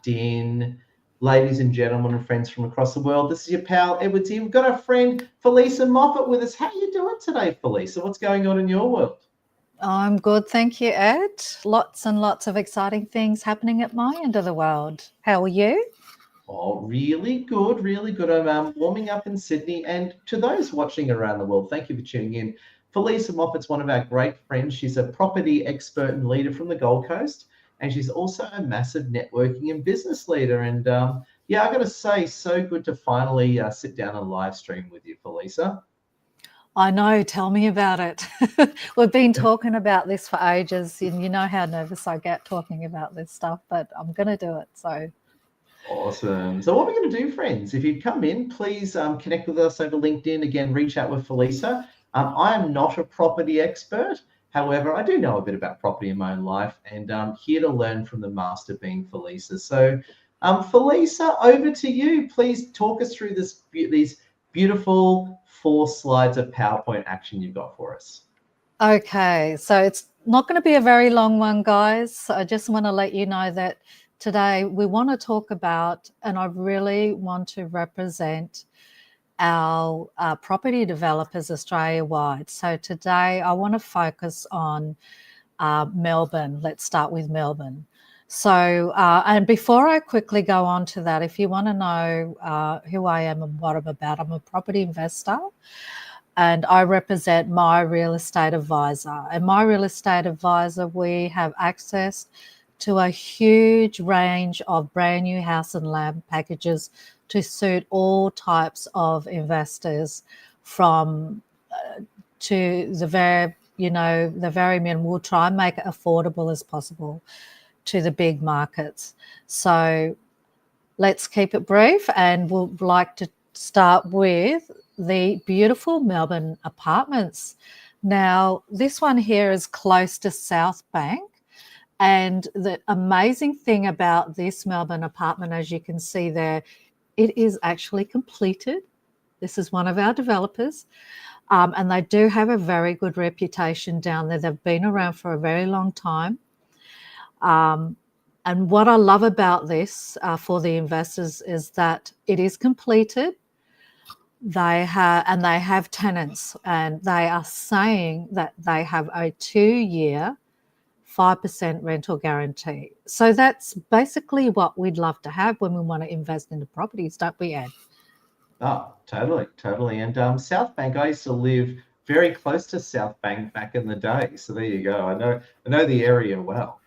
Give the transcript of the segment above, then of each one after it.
LinkedIn. Ladies and gentlemen and friends from across the world, this is your pal, Edward here. We've got our friend Felisa Moffat with us. How are you doing today, Felisa? What's going on in your world? I'm good, thank you, Ed. Lots and lots of exciting things happening at my end of the world. How are you? Oh, really good, really good. I'm warming up in Sydney. And to those watching around the world, thank you for tuning in. Felisa Moffat's one of our great friends. She's a property expert and leader from the Gold Coast. And she's also a massive networking and business leader. And yeah, I got to say, so good to finally sit down and live stream with you, Felisa. I know, tell me about it. We've been talking about this for ages, and you know how nervous I get talking about this stuff, but I'm going to do it. So awesome. So what we're going to do, friends, if you come in, please connect with us over LinkedIn. Again, reach out with Felisa. I am not a property expert. However, I do know a bit about property in my own life, and I'm here to learn from the master being Felisa. So Felisa, over to you. Please talk us through these beautiful 4 slides of PowerPoint action you've got for us. Okay, so it's not going to be a very long one, guys. I just want to let you know that today we want to talk about, and I really want to represent our property developers Australia-wide. So today I want to focus on Melbourne. Let's start with Melbourne. So, and before I quickly go on to that, if you want to know who I am and what I'm about, I'm a property investor and I represent My Real Estate Advisor. And My Real Estate Advisor, we have access to a huge range of brand new house and land packages to suit all types of investors, from to the very, the very minimum. We'll try and make it affordable as possible to the big markets. So let's keep it brief, and we'll like to start with the beautiful Melbourne apartments. Now, this one here is close to South Bank. And the amazing thing about this Melbourne apartment, as you can see there, it is actually completed. This is one of our developers. And they do have a very good reputation down there. They've been around for a very long time. And what I love about this for the investors is that it is completed. They have tenants, and they are saying that they have a 2-year 5% rental guarantee. So that's basically what we'd love to have when we want to invest into properties, don't we, Ed? Oh, totally. And South Bank, I used to live very close to South Bank back in the day. So there you go. I know the area well.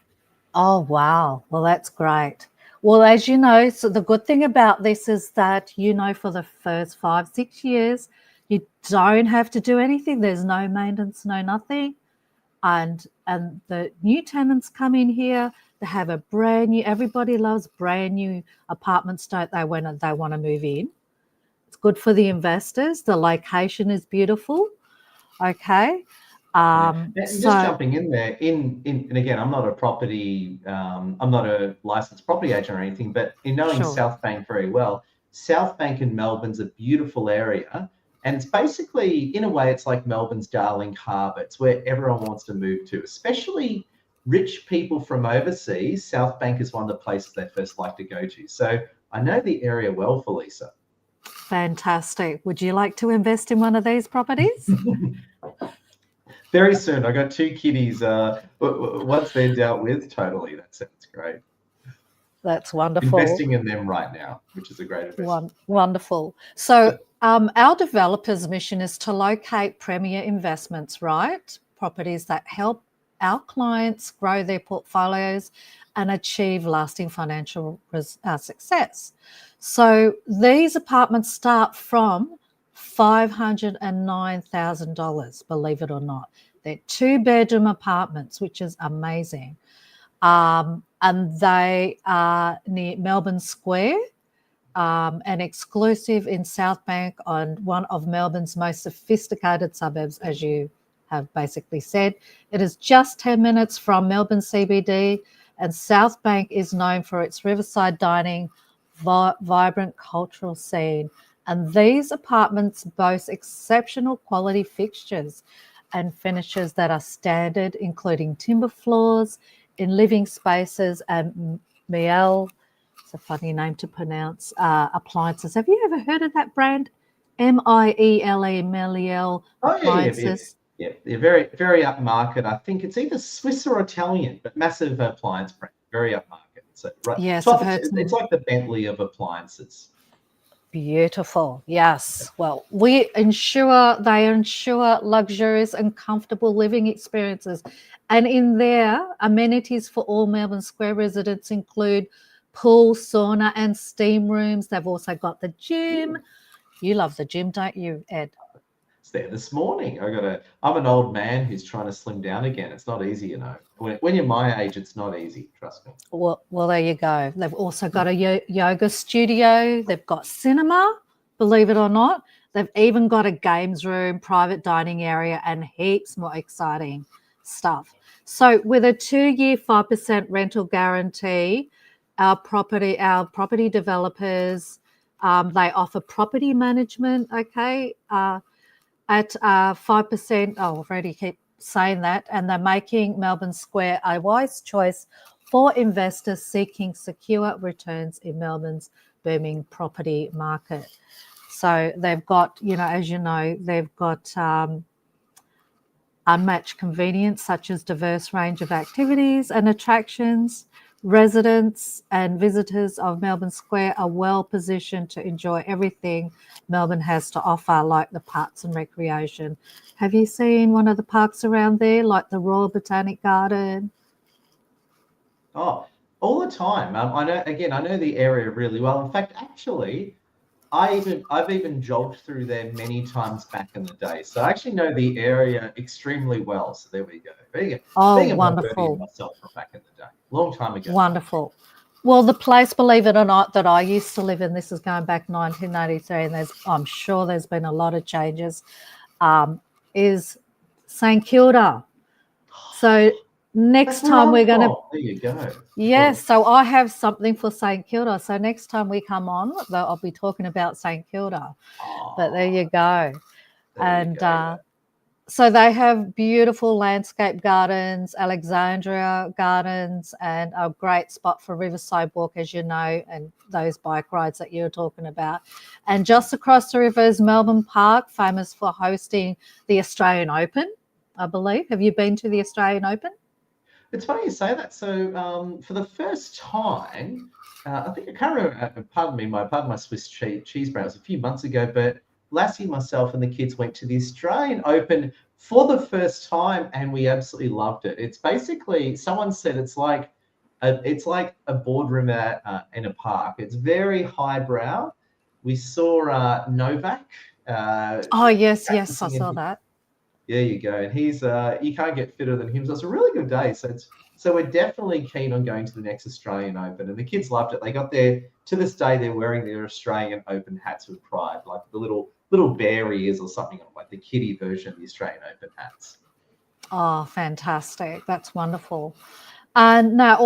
Oh, wow. Well, that's great. Well, as you know, so the good thing about this is that, for the first 5-6 years, you don't have to do anything. There's no maintenance, no nothing. And the new tenants come in here, they have a brand new, everybody loves brand new apartments, don't they, when they want to move in. It's good for the investors. The location is beautiful. Okay. Just jumping in there, and again, I'm not a property, I'm not a licensed property agent or anything, but in knowing South Bank very well, South Bank in Melbourne's a beautiful area. And it's basically, in a way, it's like Melbourne's Darling Harbour. It's where everyone wants to move to, especially rich people from overseas. South Bank is one of the places they first like to go to. So I know the area well, Felisa. Fantastic. Would you like to invest in one of these properties? Very soon. I got 2 kiddies. Once they're dealt with, totally. That sounds great. That's wonderful. Investing in them right now, which is a great investment. Wonderful. So our developers' mission is to locate premier investments, right? Properties that help our clients grow their portfolios and achieve lasting financial success. So these apartments start from $509,000, believe it or not. They're 2-bedroom apartments, which is amazing. And they are near Melbourne Square, and exclusive in South Bank, on one of Melbourne's most sophisticated suburbs, as you have basically said. It is just 10 minutes from Melbourne CBD, and South Bank is known for its riverside dining, vibrant cultural scene. And these apartments boast exceptional quality fixtures and finishes that are standard, including timber floors in living spaces and Miele It's a funny name to pronounce. Appliances. Have you ever heard of that brand? Miele, Meliel Appliances. Yeah. They're very, very upmarket. I think it's either Swiss or Italian, but massive appliance brand. Very upmarket. So right, yes, I've heard it's like the Bentley of appliances. Beautiful. Yes. Well, they ensure luxurious and comfortable living experiences. And in there, amenities for all Melbourne Square residents include pool, sauna, and steam rooms. They've also got the gym. You love the gym, don't you, Ed? It's there this morning. I'm an old man who's trying to slim down again. It's not easy, you know. When you're my age, it's not easy. Trust me. Well, there you go. They've also got a yoga studio. They've got cinema, believe it or not. They've even got a games room, private dining area, and heaps more exciting stuff. So with a 2-year 5% rental guarantee, our property developers, they offer property management, okay, at 5%. Oh, I've already keep saying that. And they're making Melbourne Square a wise choice for investors seeking secure returns in Melbourne's booming property market. So they've got, as you know, they've got unmatched convenience, such as diverse range of activities and attractions. Residents and visitors of Melbourne Square are well positioned to enjoy everything Melbourne has to offer, like the parks and recreation. Have you seen one of the parks around there, like the Royal Botanic Garden? Oh, all the time. I know the area really well. In fact, actually, I've even jogged through there many times back in the day. So I actually know the area extremely well. So there we go. Being a wonderful. myself from back in the day, long time ago. Wonderful. Well, the place, believe it or not, that I used to live in, this is going back 1983, and I'm sure there's been a lot of changes, is St Kilda. So next time we're going to... There you go. Yes, so I have something for St Kilda. So next time we come on, I'll be talking about St Kilda. But there you go. So they have beautiful landscape gardens, Alexandria Gardens, and a great spot for Riverside Walk, as you know, and those bike rides that you're talking about. And just across the river is Melbourne Park, famous for hosting the Australian Open, I believe. Have you been to the Australian Open? It's funny you say that. So for the first time, I think I can't remember. Pardon my Swiss cheese brand. It was a few months ago, but Lassie, myself, and the kids went to the Australian Open for the first time, and we absolutely loved it. It's basically, someone said it's like a boardroom in a park. It's very highbrow. We saw Novak. Yes, I saw that. There you go. And he's you can't get fitter than him. So it's a really good day. So we're definitely keen on going to the next Australian Open. And the kids loved it. They got there, to this day, they're wearing their Australian Open hats with pride, like the little bear ears or something, like the kiddie version of the Australian Open hats. Oh, fantastic. That's wonderful. And now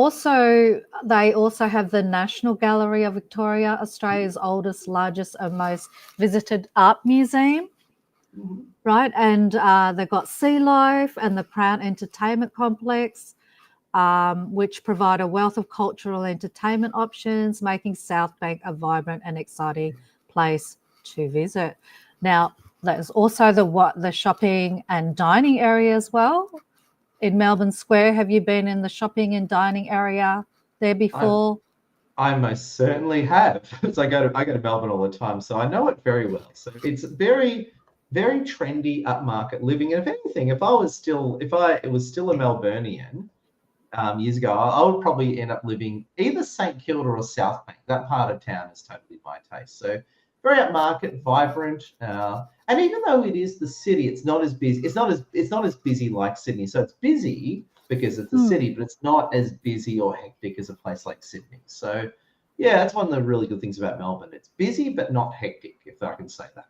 they also have the National Gallery of Victoria, Australia's oldest, largest and most visited art museum. Mm-hmm. Right, and they've got Sea Life and the Crown Entertainment Complex, which provide a wealth of cultural entertainment options, making South Bank a vibrant and exciting place to visit. Now, there's also the shopping and dining area as well in Melbourne Square. Have you been in the shopping and dining area there before? I most certainly have. So I go to Melbourne all the time, so I know it very well. So it's very, very trendy, upmarket living. And if anything, if it was still a Melburnian years ago, I would probably end up living either St Kilda or South Bank. That part of town is totally my taste. So very upmarket, vibrant, and even though it is the city, it's not as busy. It's not as busy like Sydney. So it's busy because it's the city, but it's not as busy or hectic as a place like Sydney. So yeah, that's one of the really good things about Melbourne. It's busy but not hectic, if I can say that.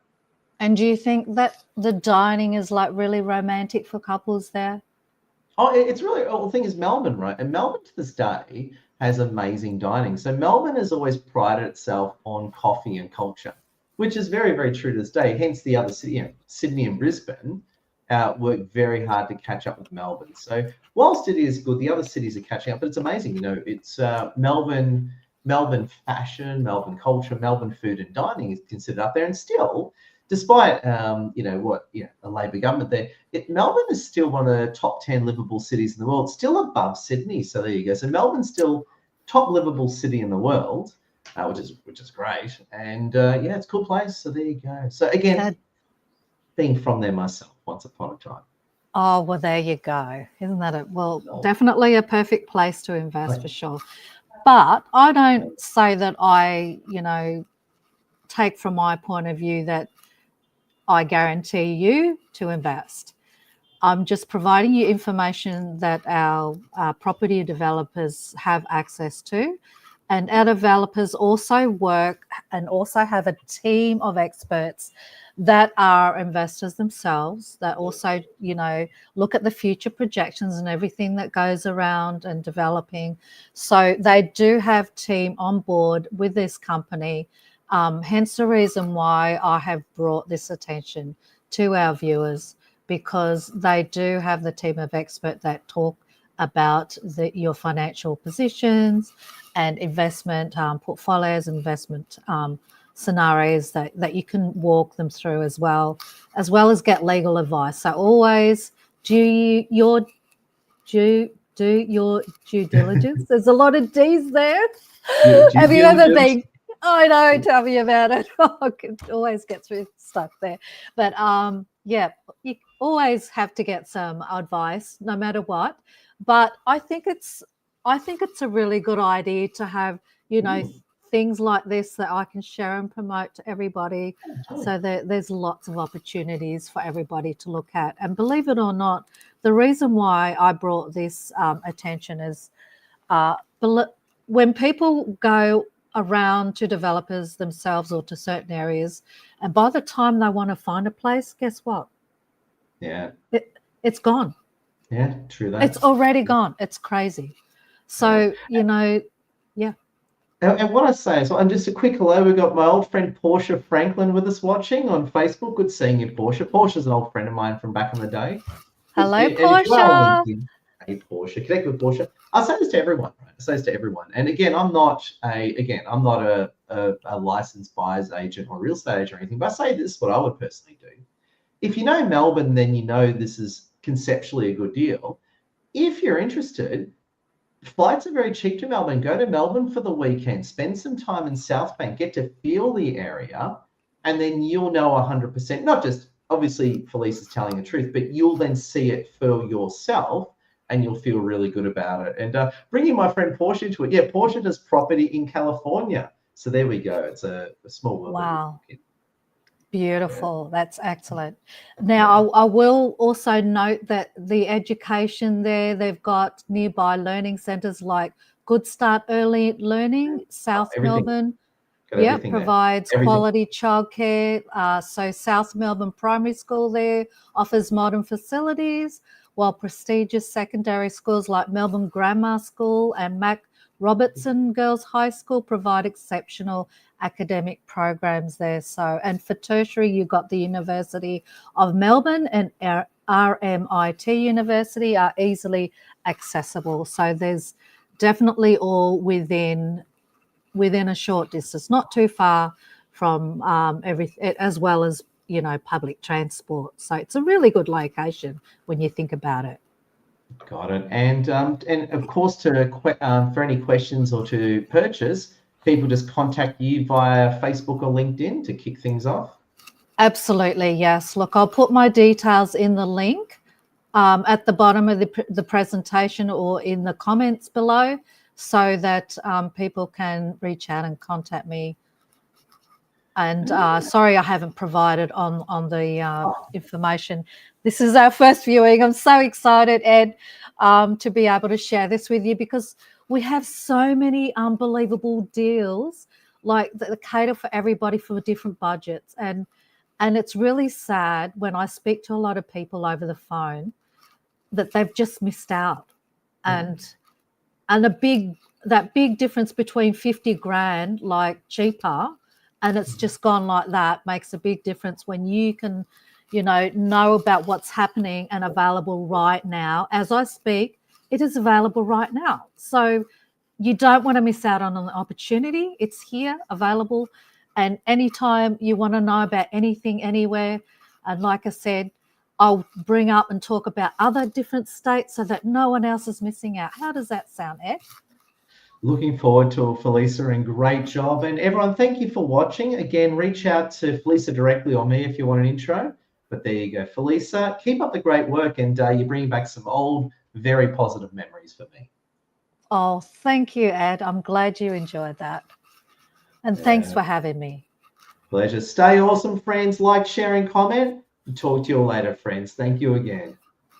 And do you think that the dining is like really romantic for couples there? Oh, it's really, the thing is Melbourne, right? And Melbourne to this day has amazing dining. So Melbourne has always prided itself on coffee and culture, which is very, very true to this day. Hence the other city, Sydney and Brisbane, work very hard to catch up with Melbourne. So whilst it is good, the other cities are catching up, but it's amazing. It's Melbourne Melbourne fashion, Melbourne culture, Melbourne food and dining is considered up there. And still, despite a Labor government there, Melbourne is still one of the top 10 livable cities in the world, still above Sydney. So there you go. So Melbourne's still top livable city in the world, which is great. And it's a cool place. So there you go. So again, being from there myself once upon a time. Oh, well, there you go. Isn't that it? Well, definitely a perfect place to invest for sure. But I don't say that I, take from my point of view that I guarantee you to invest. I'm just providing you information that our property developers have access to. And our developers also work and also have a team of experts that are investors themselves, that also, look at the future projections and everything that goes around and developing. So they do have team on board with this company. Hence the reason why I have brought this attention to our viewers, because they do have the team of experts that talk about your financial positions and investment portfolios, investment scenarios that you can walk them through as well as get legal advice. So always do your due diligence. There's a lot of D's there. Have you ever been? I know, tell me about it. It always gets me stuck there. But you always have to get some advice no matter what. But I think it's a really good idea to have, things like this that I can share and promote to everybody. So there's lots of opportunities for everybody to look at. And believe it or not, the reason why I brought this attention is when people go around to developers themselves or to certain areas, and by the time they want to find a place, guess what? Yeah. It's gone. Yeah, true that. It's already gone. It's crazy. So, yeah. And what I say, so, and just a quick hello, we've got my old friend Portia Franklin with us watching on Facebook. Good seeing you, Portia. Portia's an old friend of mine from back in the day. Hello, Portia. Hey, Portia, connect with Portia. I say this to everyone, right? I say this to everyone. And again, I'm not a licensed buyer's agent or real estate agent or anything, but I say this is what I would personally do. If you know Melbourne, then you know this is conceptually a good deal. If you're interested, flights are very cheap to Melbourne. Go to Melbourne for the weekend, spend some time in South Bank, get to feel the area, and then you'll know 100%, not just obviously Felisa's telling the truth, but you'll then see it for yourself and you'll feel really good about it. And bringing my friend Portia into it. Yeah, Portia does property in California. So there we go. It's a small world. Wow. Beautiful. That's excellent. Now, I will also note that the education there, they've got nearby learning centres like Good Start Early Learning, South Melbourne. Yeah, provides quality childcare. So South Melbourne Primary School there offers modern facilities, while prestigious secondary schools like Melbourne Grammar School and Mac Robertson Girls High School provide exceptional academic programs there. So, and for tertiary, you've got the University of Melbourne and RMIT University are easily accessible. So there's definitely all within a short distance, not too far from everything, as well as public transport. So it's a really good location when you think about it. Got it. And of course, for any questions or to purchase, people just contact you via Facebook or LinkedIn to kick things off? Absolutely, yes. Look, I'll put my details in the link at the bottom of the presentation or in the comments below, so that people can reach out and contact me. And sorry, I haven't provided on the information. This is our first viewing. I'm so excited, Ed, to be able to share this with you, because we have so many unbelievable deals like that cater for everybody for different budgets. And it's really sad when I speak to a lot of people over the phone that they've just missed out. And that big difference between 50 grand, like cheaper, and it's just gone like that, makes a big difference when you can, know about what's happening and available right now. As I speak, it is available right now. So you don't want to miss out on an opportunity. It's here, available, and anytime you want to know about anything, anywhere, and like I said, I'll bring up and talk about other different states so that no one else is missing out. How does that sound, Ed? Looking forward to it, Felisa, and great job. And everyone, thank you for watching. Again, reach out to Felisa directly or me if you want an intro. But there you go, Felisa. Keep up the great work, and you're bringing back some old, very positive memories for me. Oh, thank you, Ed. I'm glad you enjoyed that. And thanks for having me. Pleasure. Stay awesome, friends. Like, share, and comment. Talk to you all later, friends. Thank you again.